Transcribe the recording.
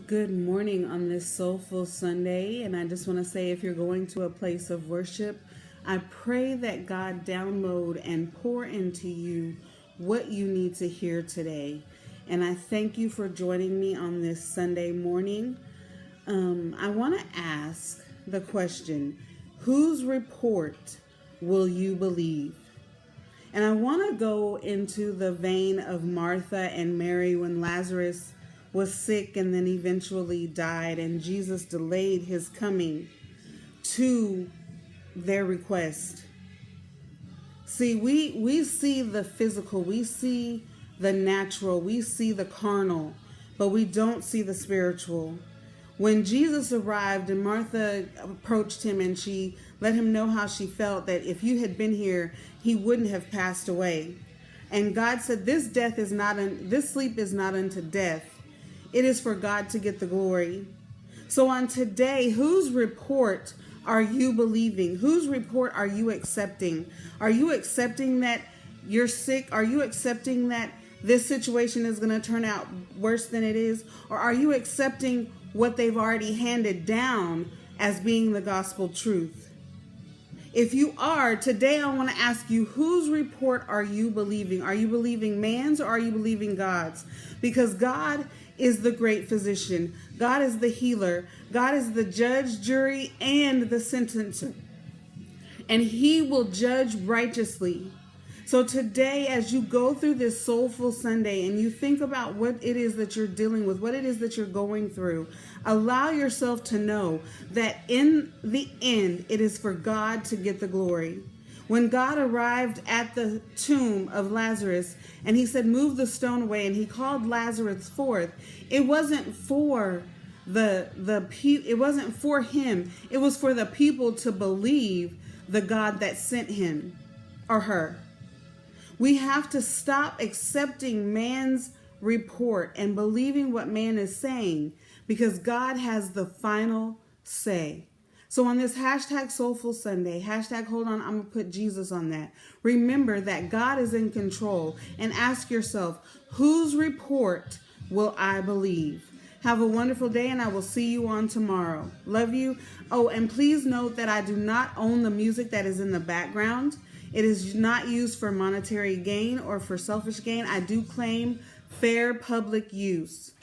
Good morning on this soulful Sunday. And I just want to say, if you're going to a place of worship, I pray that God download and pour into you what you need to hear today. And I thank you for joining me on this Sunday morning. I want to ask the question, whose report will you believe? And I want to go into the vein of Martha and Mary when Lazarus was sick and then eventually died, and Jesus delayed his coming to their request. See, we see the physical, we see the natural, we see the carnal, but we don't see the spiritual. When Jesus arrived and Martha approached him and she let him know how she felt, that if you had been here, he wouldn't have passed away. And God said, this sleep is not unto death. It is for God to get the glory. So on today, whose report are you believing? Whose report are you accepting? Are you accepting that you're sick? Are you accepting that this situation is going to turn out worse than it is? Or are you accepting what they've already handed down as being the gospel truth? If you are, today I want to ask you, whose report are you believing? Are you believing man's or are you believing God's? Because God is the great physician. God is the healer. God is the judge, jury, and the sentencer. And he will judge righteously. So today, as you go through this soulful Sunday and you think about what it is that you're dealing with, what it is that you're going through, allow yourself to know that in the end, it is for God to get the glory. When God arrived at the tomb of Lazarus and he said, move the stone away, and he called Lazarus forth, it wasn't for it wasn't for him. It was for the people to believe the God that sent him or her. We have to stop accepting man's report and believing what man is saying, because God has the final say. So on this hashtag Soulful Sunday, hashtag hold on, I'm going to put Jesus on that. Remember that God is in control, and ask yourself, whose report will I believe? Have a wonderful day, and I will see you on tomorrow. Love you. Oh, and please note that I do not own the music that is in the background. It is not used for monetary gain or for selfish gain. I do claim fair public use.